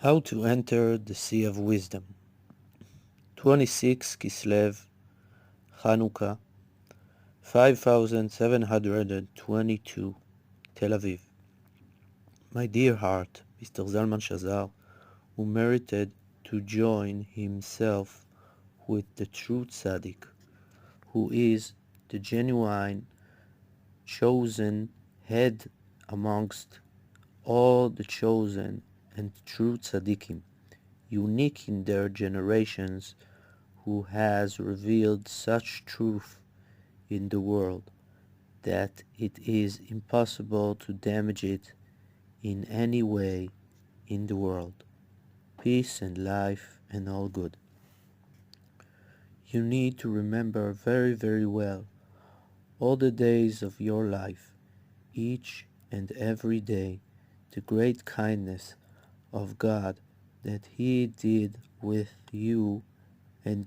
How to enter the Sea of Wisdom. 26 Kislev, Chanukah, 5722, Tel Aviv. My dear heart, Mr. Zalman Shazar, who merited to join himself with the true tzaddik, who is the genuine, chosen head amongst all the chosen and true tzaddikim, unique in their generations, who has revealed such truth in the world that it is impossible to damage it in any way in the world. Peace and life and all good. You need to remember very, very well all the days of your life, each and every day, the great kindness of God that He did with you and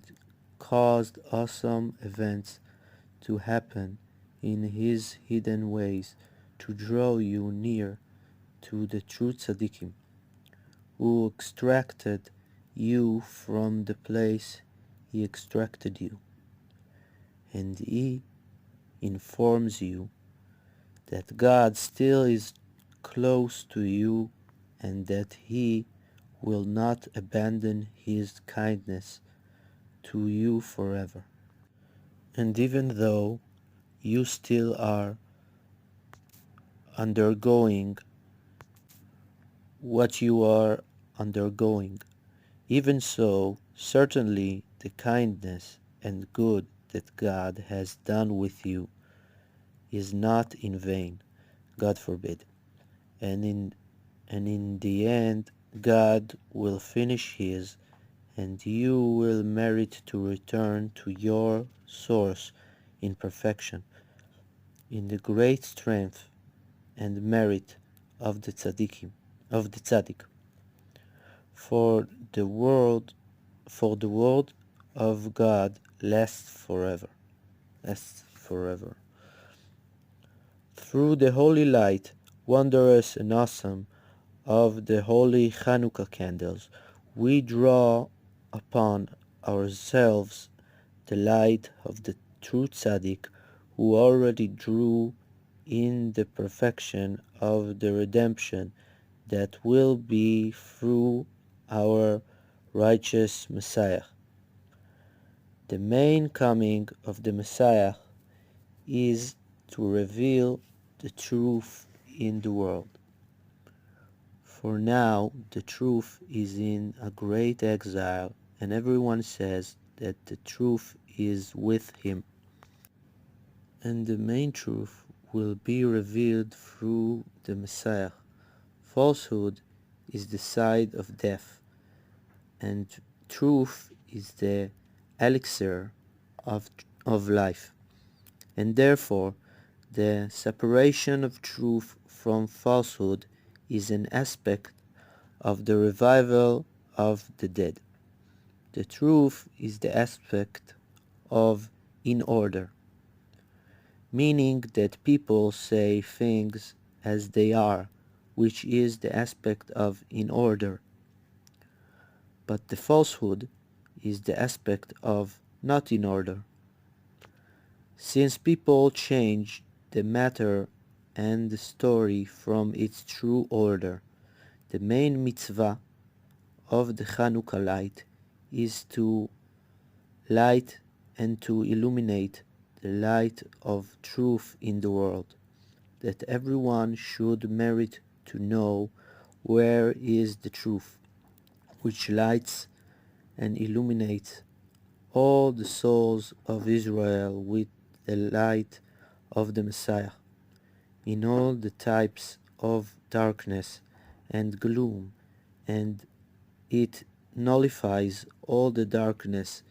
caused awesome events to happen in His hidden ways to draw you near to the true tzaddikim, who extracted you from the place He extracted you. And He informs you that God still is close to you and that He will not abandon His kindness to you forever. And even though you still are undergoing what you are undergoing, even so, certainly the kindness and good that God has done with you is not in vain, God forbid. And in the end, God will finish His, and you will merit to return to your source in perfection, in the great strength and merit of the tzaddik. For the word of God lasts forever. Through the holy light, wondrous and awesome, of the holy Chanukah candles, we draw upon ourselves the light of the true tzaddik, who already drew in the perfection of the redemption that will be through our righteous Messiah. The main coming of the Messiah is to reveal the truth in the world. For now, the truth is in a great exile, and everyone says that the truth is with him. And the main truth will be revealed through the Messiah. Falsehood is the side of death, and truth is the elixir of life. And therefore, the separation of truth from falsehood is an aspect of the revival of the dead. The truth is the aspect of in order, meaning that people say things as they are, which is the aspect of in order. But the falsehood is the aspect of not in order. Since people change the matter and the story from its true order, the main mitzvah of the Chanukah light is to light and to illuminate the light of truth in the world, that everyone should merit to know where is the truth, which lights and illuminates all the souls of Israel with the light of the Messiah, in all the types of darkness and gloom, and it nullifies all the darkness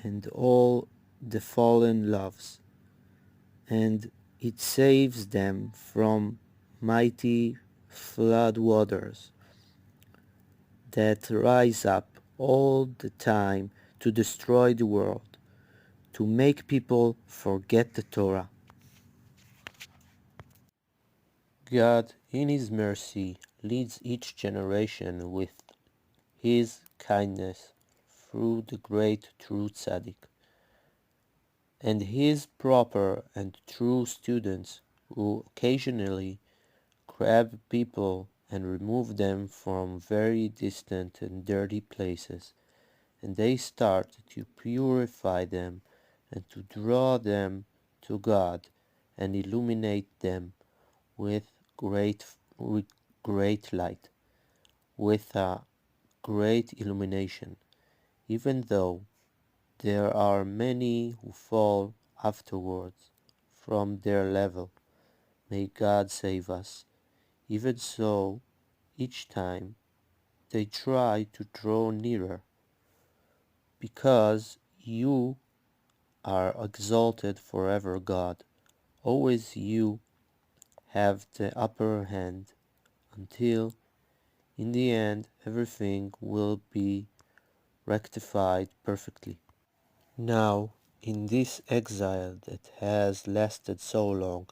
and all the fallen loves, and it saves them from mighty flood waters that rise up all the time to destroy the world, to make people forget the Torah. God, in His mercy, leads each generation with his kindness through the great true tzaddik, and his proper and true students who occasionally grab people and remove them from very distant and dirty places, and they start to purify them and to draw them to God and illuminate them with with great light, with a great illumination, even though there are many who fall afterwards from their level. May God save us. Even so, each time they try to draw nearer, because you are exalted forever, God. Always you have the upper hand until, in the end, everything will be rectified perfectly. Now, in this exile that has lasted so long,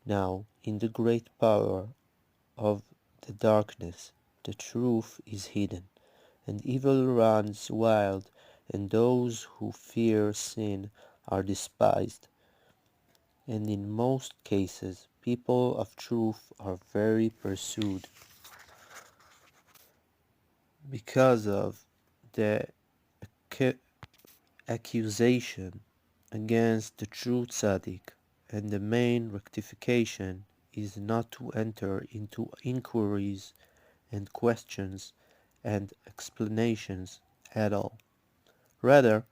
now, in the great power of the darkness, the truth is hidden, and evil runs wild, and those who fear sin are despised. And in most cases, people of truth are very pursued because of the accusation against the true tzaddik, and the main rectification is not to enter into inquiries and questions and explanations at all. Rather,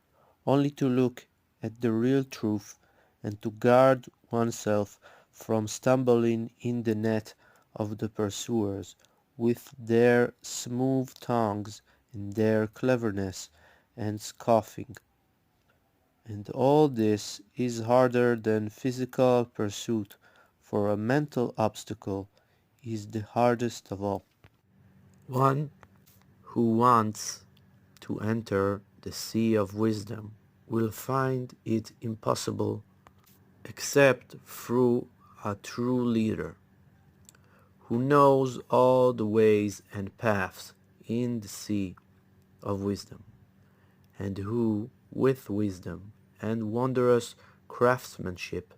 only to look at the real truth and to guard oneself from stumbling in the net of the pursuers with their smooth tongues and their cleverness and scoffing. And all this is harder than physical pursuit, for a mental obstacle is the hardest of all. One who wants to enter the sea of wisdom will find it impossible except through a true leader who knows all the ways and paths in the sea of wisdom, and who, with wisdom and wondrous craftsmanship,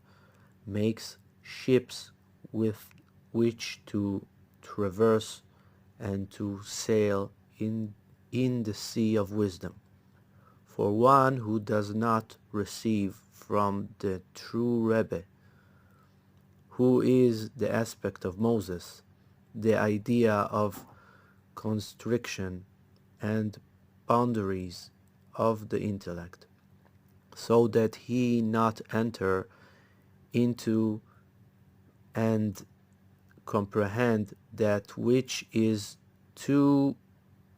makes ships with which to traverse and to sail in the sea of wisdom. For one who does not receive from the true Rebbe, who is the aspect of Moses, the idea of constriction and boundaries of the intellect, so that he not enter into and comprehend that which is too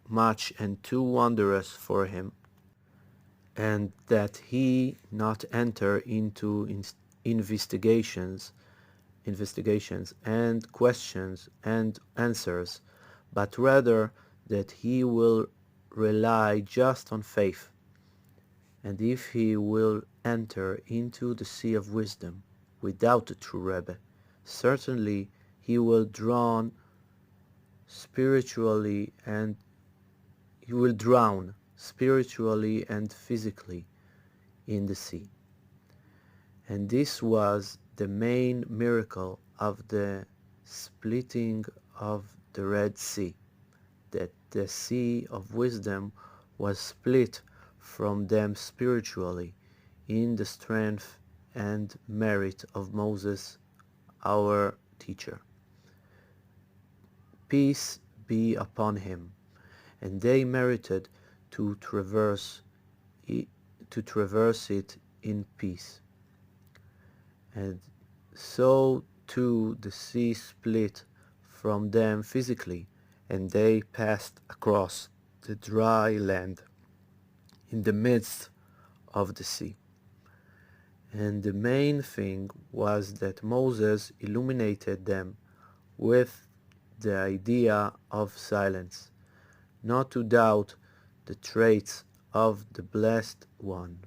much and too wondrous for him, and that he not enter into investigations and questions and answers, but rather that he will rely just on faith. And if he will enter into the sea of wisdom without the true Rebbe, certainly he will drown spiritually and he will drown spiritually and physically in the sea. And this was the main miracle of the splitting of the Red Sea, that the sea of wisdom was split from them spiritually in the strength and merit of Moses, our teacher. Peace be upon him, and they merited to traverse it in peace. And so too the sea split from them physically, and they passed across the dry land in the midst of the sea. And the main thing was that Moses illuminated them with the idea of silence, not to doubt the traits of the Blessed One.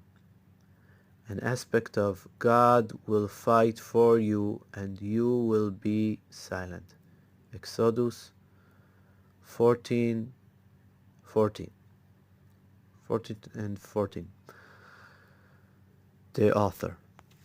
An aspect of God will fight for you and you will be silent. Exodus 14, 14 and 14. The author.